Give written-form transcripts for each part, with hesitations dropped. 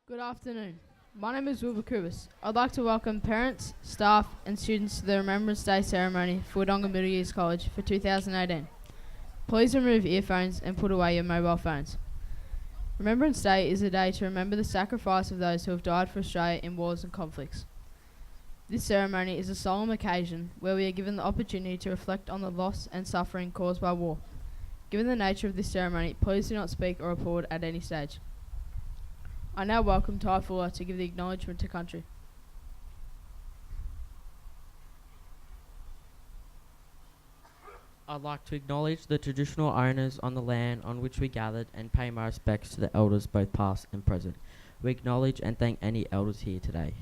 Good afternoon. My name is Wilbur Kubis. I'd like to welcome parents, staff and students to the Remembrance Day ceremony for Wodonga Middle Years College for 2018. Please remove earphones and put away your mobile phones. Remembrance Day is a day to remember the sacrifice of those who have died for Australia in wars and conflicts. This ceremony is a solemn occasion where we are given the opportunity to reflect on the loss and suffering caused by war. Given the nature of this ceremony, please do not speak or applaud at any stage. I now welcome Ty Fuller to give the acknowledgement to country. I'd like to acknowledge the traditional owners on the land on which we gathered and pay my respects to the elders both past and present. We acknowledge and thank any elders here today.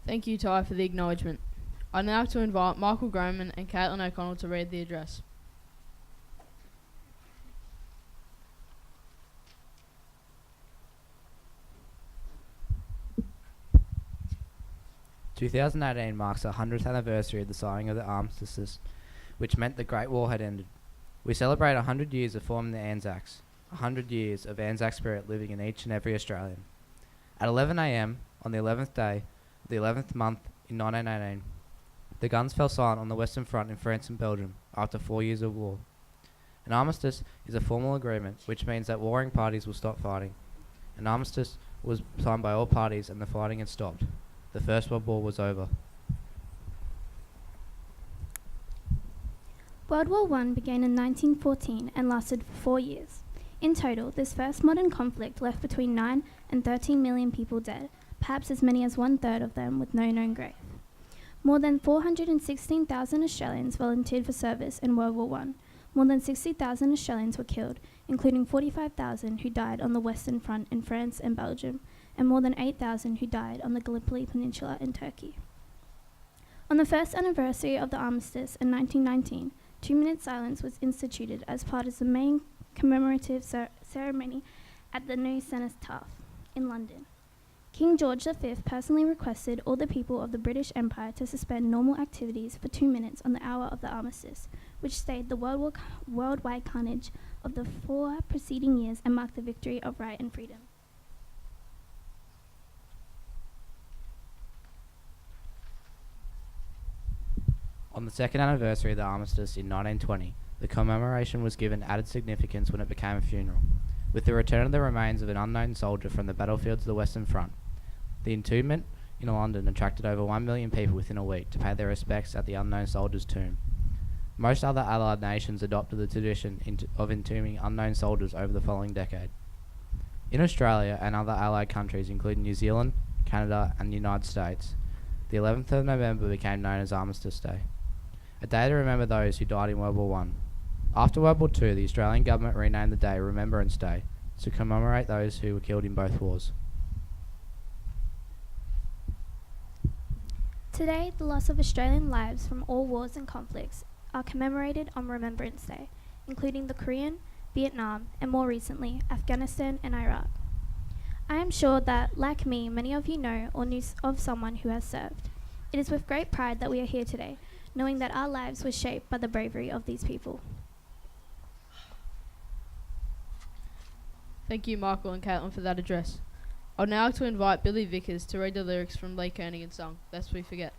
Thank you, Ty, for the acknowledgement. I now like to invite Michael Groman and Caitlin O'Connell to read the address. 2018 marks the 100th anniversary of the signing of the armistice, which meant the Great War had ended. We celebrate 100 years of forming the Anzacs, 100 years of Anzac spirit living in each and every Australian. At 11 a.m. on the 11th day, the 11th month in 1918, the guns fell silent on the Western Front in France and Belgium after 4 years of war. An armistice is a formal agreement which means that warring parties will stop fighting. An armistice was signed by all parties and the fighting had stopped. The First World War was over. World War I began in 1914 and lasted for 4 years. In total, this first modern conflict left between 9 and 13 million people dead, perhaps as many as one-third of them with no known grave. More than 416,000 Australians volunteered for service in World War I. More than 60,000 Australians were killed, including 45,000 who died on the Western Front in France and Belgium, and more than 8,000 who died on the Gallipoli Peninsula in Turkey. On the first anniversary of the armistice in 1919, 2-minute silence was instituted as part of the main commemorative ceremony at the new cenotaph in London. King George V personally requested all the people of the British Empire to suspend normal activities for 2 minutes on the hour of the armistice, which stayed the worldwide carnage of the 4 preceding years and marked the victory of right and freedom. On the second anniversary of the armistice in 1920, the commemoration was given added significance when it became a funeral. With the return of the remains of an unknown soldier from the battlefields of the Western Front, the entombment in London attracted over 1 million people within a week to pay their respects at the unknown soldier's tomb. Most other Allied nations adopted the tradition of entombing unknown soldiers over the following decade. In Australia and other Allied countries, including New Zealand, Canada and the United States, the 11th of November became known as Armistice Day, a day to remember those who died in World War I. After World War II, the Australian government renamed the day Remembrance Day to commemorate those who were killed in both wars. Today, the loss of Australian lives from all wars and conflicts are commemorated on Remembrance Day, including the Korean, Vietnam, and more recently, Afghanistan and Iraq. I am sure that, like me, many of you know or knew of someone who has served. It is with great pride that we are here today, knowing that our lives were shaped by the bravery of these people. Thank you, Michael and Caitlin, for that address. I'd now like to invite Billy Vickers to read the lyrics from Lee Kernighan's song, Lest We Forget.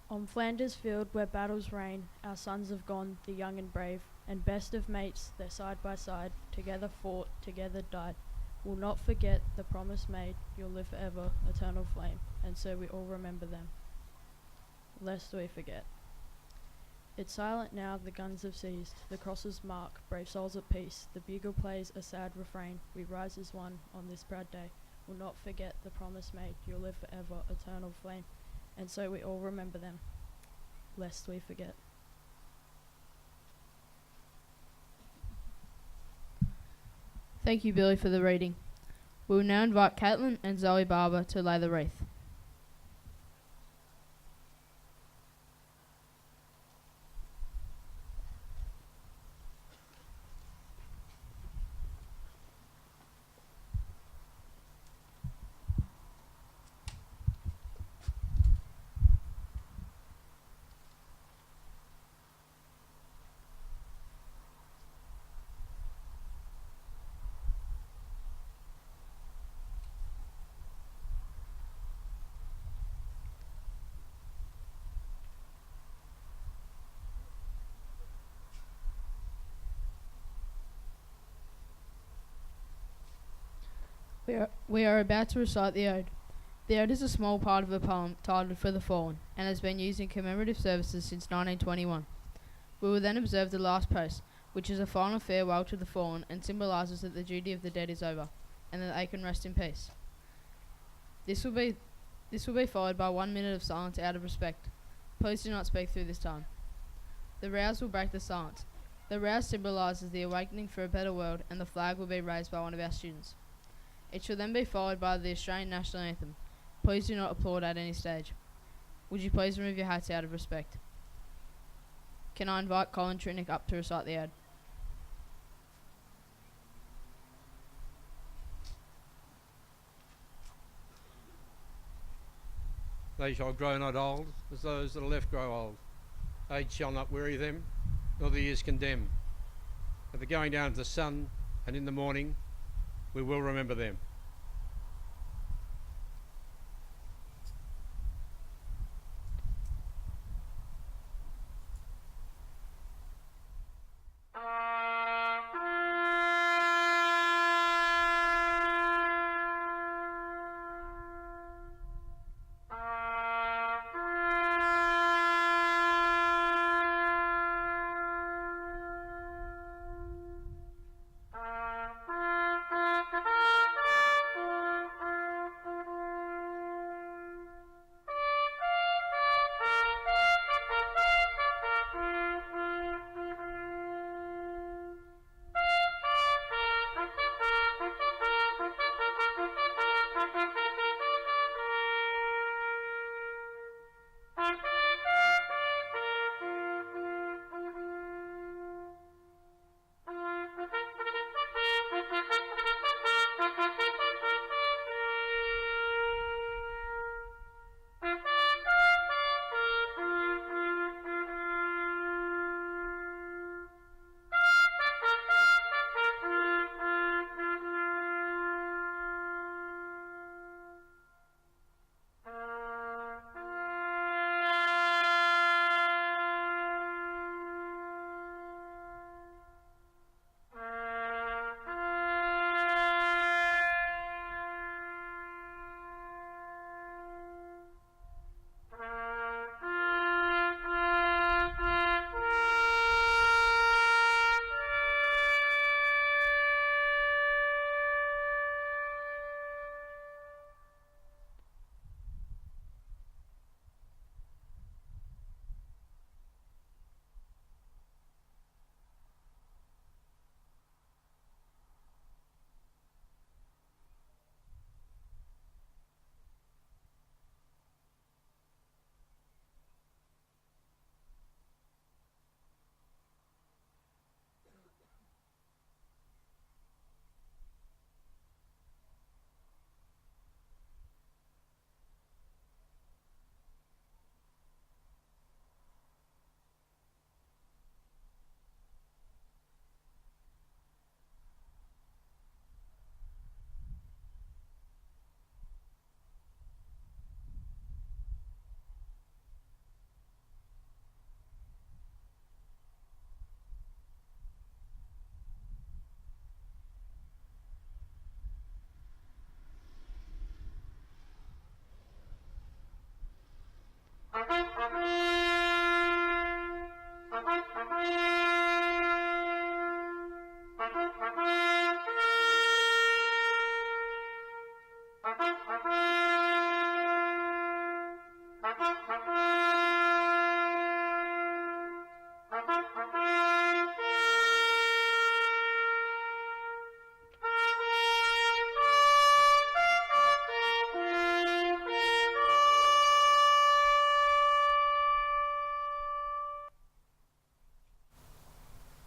On Flanders field where battles reign, our sons have gone, the young and brave, and best of mates, they're side by side, together fought, together died. We'll not forget the promise made, you'll live forever, eternal flame, and so we all remember them. Lest we forget. It's silent now, the guns have ceased, the crosses mark, brave souls at peace, the bugle plays a sad refrain, we rise as one on this proud day. We'll not forget the promise made, you'll live forever, eternal flame, and so we all remember them, lest we forget. Thank you, Billy, for the reading. We will now invite Caitlin and Zoe Barber to lay the wreath. We are about to recite the Ode. The Ode is a small part of a poem titled For the Fallen, and has been used in commemorative services since 1921. We will then observe the last post, which is a final farewell to the fallen and symbolises that the duty of the dead is over, and that they can rest in peace. This will be followed by 1 minute of silence out of respect. Please do not speak through this time. The rouse will break the silence. The rouse symbolises the awakening for a better world, and the flag will be raised by one of our students. It shall then be followed by the Australian National Anthem. Please do not applaud at any stage. Would you please remove your hats out of respect? Can I invite Colin Trinick up to recite the Ode? They shall grow not old, as those that are left grow old. Age shall not weary them, nor the years condemn. At the going down of the sun, and in the morning, we will remember them.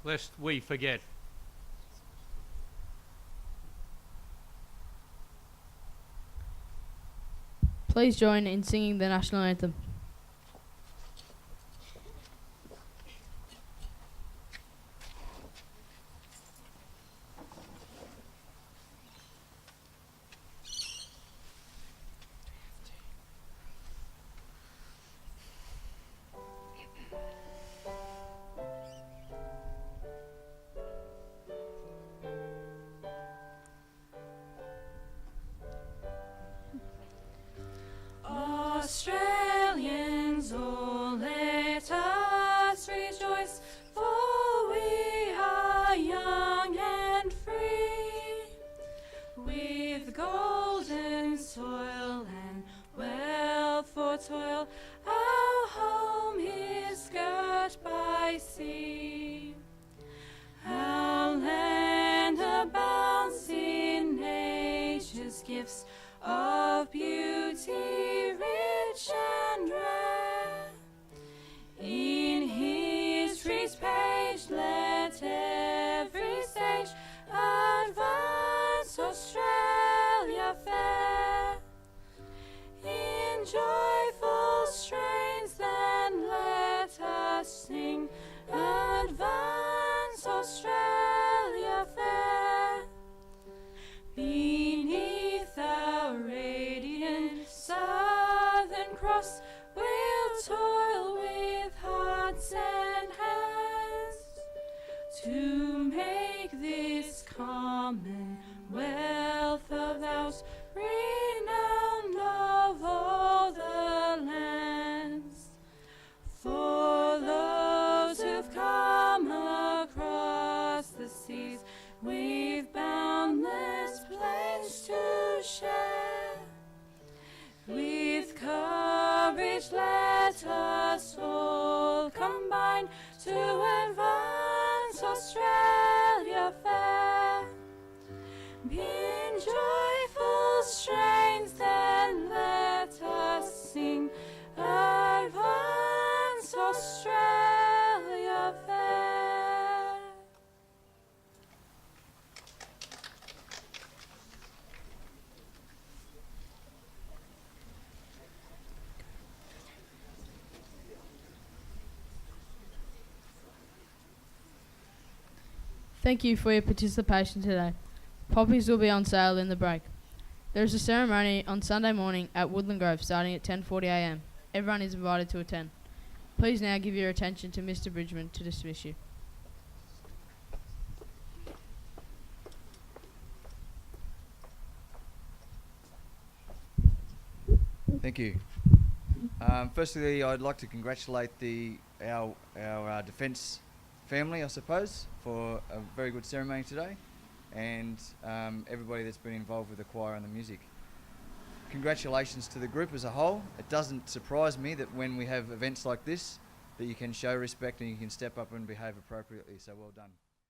Lest we forget. Please join in singing the National Anthem. toil. Our home is girt by sea. Our land abounds in nature's gifts of beauty rich and rare. In history's page let every stage advance Australia fair. In joyful strains then let us sing, advance Australia fair. Beneath our radiant Southern Cross we'll toil with hearts and hands to make this commonwealth of ours renowned of all the lands. For those who've come across the seas with boundless plains to share, with courage let us all combine to advance Australia fair. In joyful strains then let us sing, advance Australia fair. Thank you for your participation today. Poppies will be on sale in the break. There is a ceremony on Sunday morning at Woodland Grove starting at 10:40 a.m. Everyone is invited to attend. Please now give your attention to Mr. Bridgman to dismiss you. Thank you. Firstly, I'd like to congratulate our defence family, I suppose, for a very good ceremony today, and everybody that's been involved with the choir and the music. Congratulations to the group as a whole. It doesn't surprise me that when we have events like this, that you can show respect and you can step up and behave appropriately, so well done.